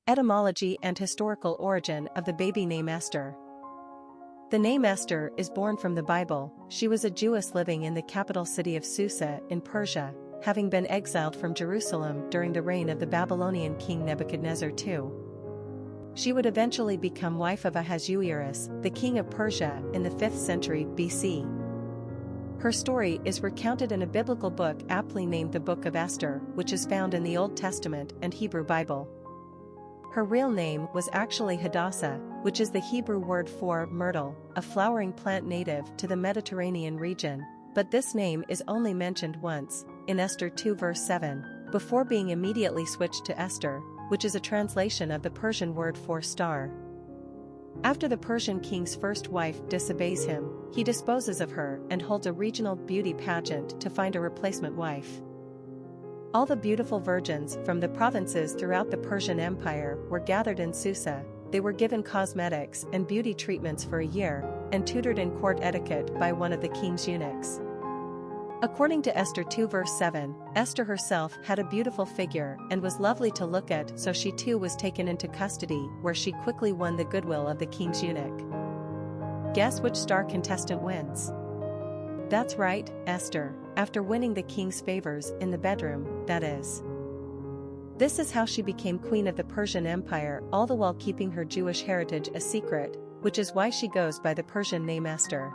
Etymology and historical origin of the baby name Esther. The name Esther is born from the Bible. She was a Jewess living in the capital city of Susa in Persia, having been exiled from Jerusalem during the reign of the Babylonian king Nebuchadnezzar II. She would eventually become wife of Ahasuerus, the king of Persia, in the 5th century BC. Her story is recounted in a biblical book aptly named the Book of Esther, which is found in the Old Testament and Hebrew Bible. Her real name was actually Hadassah, which is the Hebrew word for myrtle, a flowering plant native to the Mediterranean region, but this name is only mentioned once, in Esther 2 verse 7, before being immediately switched to Esther, which is a translation of the Persian word for star. After the Persian king's first wife disobeys him, he disposes of her and holds a regional beauty pageant to find a replacement wife. All the beautiful virgins from the provinces throughout the Persian Empire were gathered in Susa. They were given cosmetics and beauty treatments for a year, and tutored in court etiquette by one of the king's eunuchs. According to Esther 2 verse 7, Esther herself had a beautiful figure and was lovely to look at, so she too was taken into custody, where she quickly won the goodwill of the king's eunuch. Guess which star contestant wins? That's right, Esther, after winning the king's favors in the bedroom, that is. This is how she became queen of the Persian Empire, all the while keeping her Jewish heritage a secret, which is why she goes by the Persian name Esther.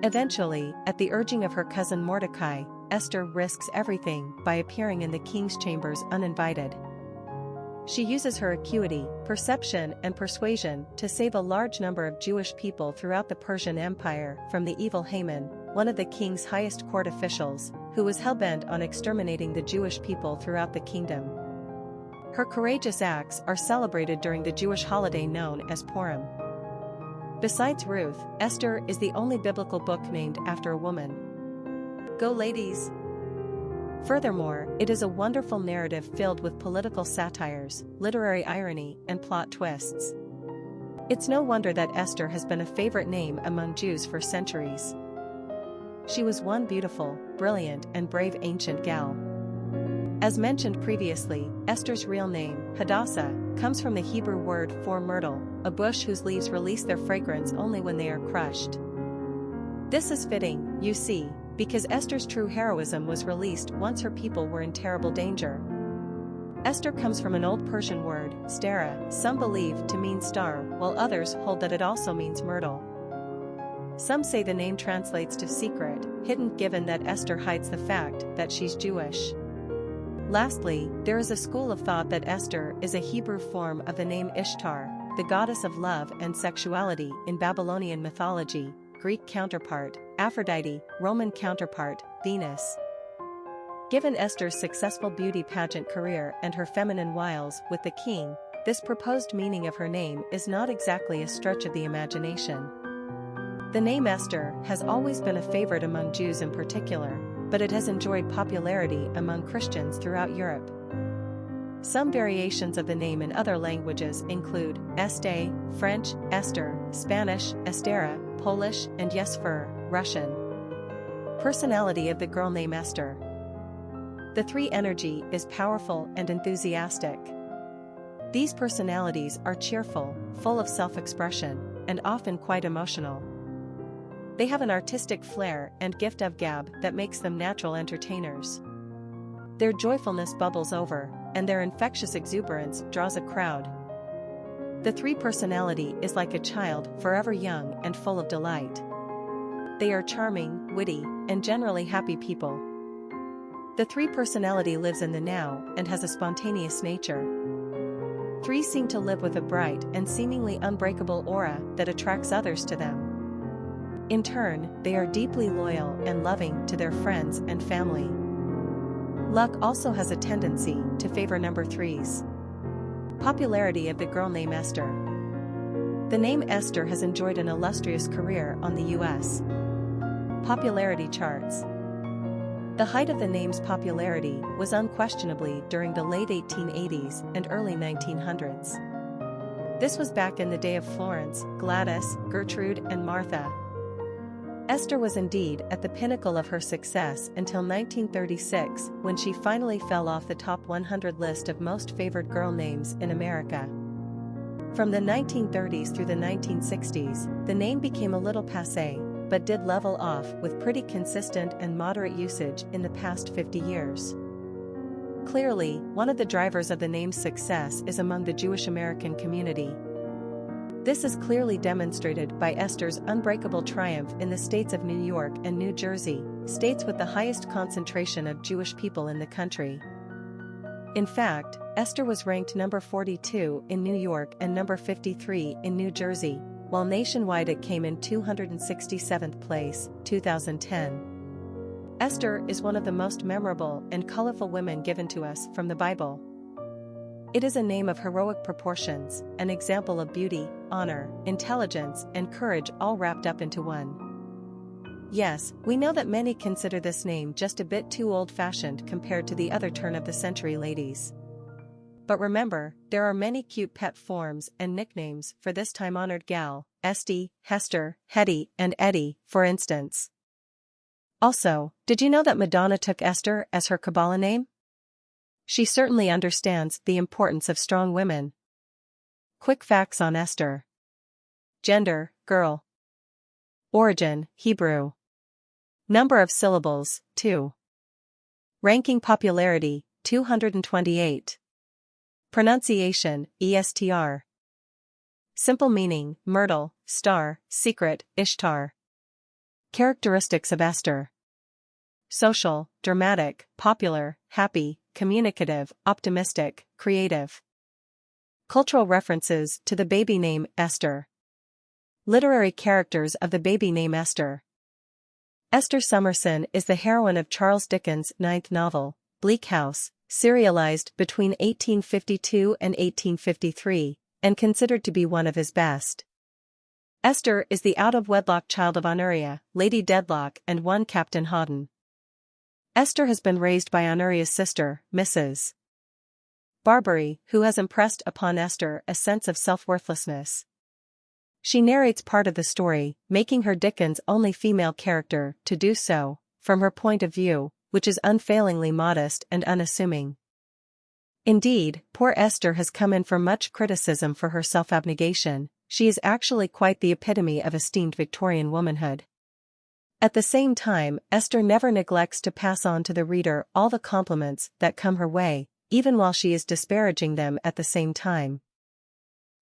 Eventually, at the urging of her cousin Mordecai, Esther risks everything by appearing in the king's chambers uninvited. She uses her acuity, perception, and persuasion to save a large number of Jewish people throughout the Persian Empire from the evil Haman, one of the king's highest court officials, who was hell-bent on exterminating the Jewish people throughout the kingdom. Her courageous acts are celebrated during the Jewish holiday known as Purim. Besides Ruth, Esther is the only biblical book named after a woman. Go ladies! Furthermore, it is a wonderful narrative filled with political satires, literary irony, and plot twists. It's no wonder that Esther has been a favorite name among Jews for centuries. She was one beautiful, brilliant, and brave ancient gal. As mentioned previously, Esther's real name, Hadassah, comes from the Hebrew word for myrtle, a bush whose leaves release their fragrance only when they are crushed. This is fitting, you see, because Esther's true heroism was released once her people were in terrible danger. Esther comes from an old Persian word, stara, some believe to mean star, while others hold that it also means myrtle. Some say the name translates to secret, hidden, given that Esther hides the fact that she's Jewish. Lastly, there is a school of thought that Esther is a Hebrew form of the name Ishtar, the goddess of love and sexuality in Babylonian mythology, Greek counterpart, Aphrodite, Roman counterpart, Venus. Given Esther's successful beauty pageant career and her feminine wiles with the king, this proposed meaning of her name is not exactly a stretch of the imagination. The name Esther has always been a favorite among Jews in particular, but it has enjoyed popularity among Christians throughout Europe. Some variations of the name in other languages include Este, French, Esther, Spanish, Estera, Polish, and Yesfer, Russian. Personality of the girl name Esther. The 3 energy is powerful and enthusiastic. These personalities are cheerful, full of self-expression, and often quite emotional. They have an artistic flair and gift of gab that makes them natural entertainers. Their joyfulness bubbles over, and their infectious exuberance draws a crowd. The 3 personality is like a child, forever young and full of delight. They are charming, witty, and generally happy people. The 3 personality lives in the now and has a spontaneous nature. 3 seem to live with a bright and seemingly unbreakable aura that attracts others to them. In turn, they are deeply loyal and loving to their friends and family. Luck also has a tendency to favor number 3s. Popularity of the girl name Esther. The name Esther has enjoyed an illustrious career on the U.S. popularity charts. The height of the name's popularity was unquestionably during the late 1880s and early 1900s. This was back in the day of Florence, Gladys, Gertrude, and Martha. Esther was indeed at the pinnacle of her success until 1936, when she finally fell off the top 100 list of most favored girl names in America. From the 1930s through the 1960s, the name became a little passé, but did level off with pretty consistent and moderate usage in the past 50 years. Clearly, one of the drivers of the name's success is among the Jewish American community. This is clearly demonstrated by Esther's unbreakable triumph in the states of New York and New Jersey, states with the highest concentration of Jewish people in the country. In fact, Esther was ranked number 42 in New York and number 53 in New Jersey, while nationwide it came in 267th place, 2010. Esther is one of the most memorable and colorful women given to us from the Bible. It is a name of heroic proportions, an example of beauty, honor, intelligence, and courage all wrapped up into one. Yes, we know that many consider this name just a bit too old-fashioned compared to the other turn-of-the-century ladies. But remember, there are many cute pet forms and nicknames for this time-honored gal, Esty, Hester, Hetty, and Eddie, for instance. Also, did you know that Madonna took Esther as her Kabbalah name? She certainly understands the importance of strong women. Quick facts on Esther. Gender, girl. Origin, Hebrew. Number of syllables, 2. Ranking popularity, 228. Pronunciation, Estr. Simple meaning, Myrtle, star, secret, Ishtar. Characteristics of Esther. Social, dramatic, popular, happy, communicative, optimistic, creative. Cultural references to the baby name Esther. Literary characters of the baby name Esther. Esther Summerson is the heroine of Charles Dickens' ninth novel, Bleak House, serialized between 1852 and 1853, and considered to be one of his best. Esther is the out-of-wedlock child of Honoria, Lady Dedlock, and one Captain Hawdon. Esther has been raised by Honoria's sister, Mrs. Barbary, who has impressed upon Esther a sense of self-worthlessness. She narrates part of the story, making her Dickens' only female character to do so, from her point of view, which is unfailingly modest and unassuming. Indeed, poor Esther has come in for much criticism for her self-abnegation. She is actually quite the epitome of esteemed Victorian womanhood. At the same time, Esther never neglects to pass on to the reader all the compliments that come her way, even while she is disparaging them at the same time.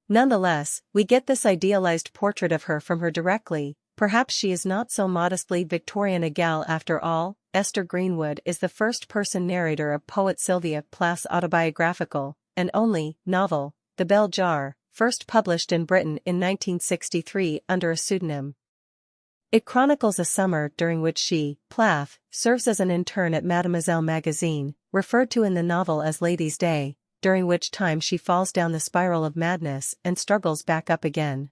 Nonetheless, we get this idealized portrait of her from her directly. Perhaps she is not so modestly Victorian a gal after all. Esther Greenwood is the first-person narrator of poet Sylvia Plath's autobiographical, and only, novel, The Bell Jar, first published in Britain in 1963 under a pseudonym. It chronicles a summer during which she, Plath, serves as an intern at Mademoiselle magazine, referred to in the novel as Ladies' Day, during which time she falls down the spiral of madness and struggles back up again.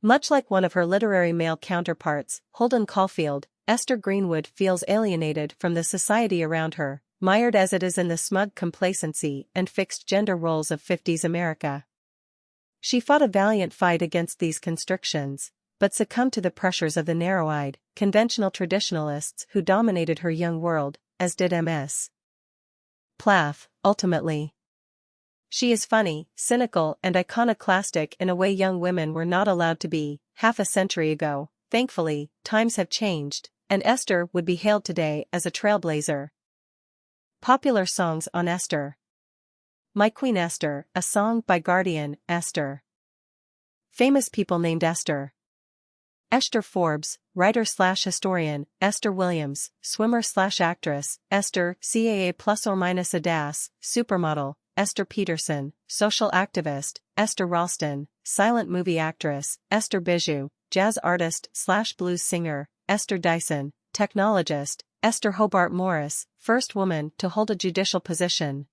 Much like one of her literary male counterparts, Holden Caulfield, Esther Greenwood feels alienated from the society around her, mired as it is in the smug complacency and fixed gender roles of 50s America. She fought a valiant fight against these constrictions, but succumbed to the pressures of the narrow-eyed, conventional traditionalists who dominated her young world, as did Ms. Plath, ultimately. She is funny, cynical, and iconoclastic in a way young women were not allowed to be, half a century ago. Thankfully, times have changed, and Esther would be hailed today as a trailblazer. Popular songs on Esther. My Queen Esther, a song by Guardian, Esther. Famous people named Esther. Esther Forbes, writer/historian, Esther Williams, swimmer/actress, Esther, CAA plus or minus a DAS, supermodel, Esther Peterson, social activist, Esther Ralston, silent movie actress, Esther Bijou, jazz artist/blues singer, Esther Dyson, technologist, Esther Hobart Morris, first woman to hold a judicial position.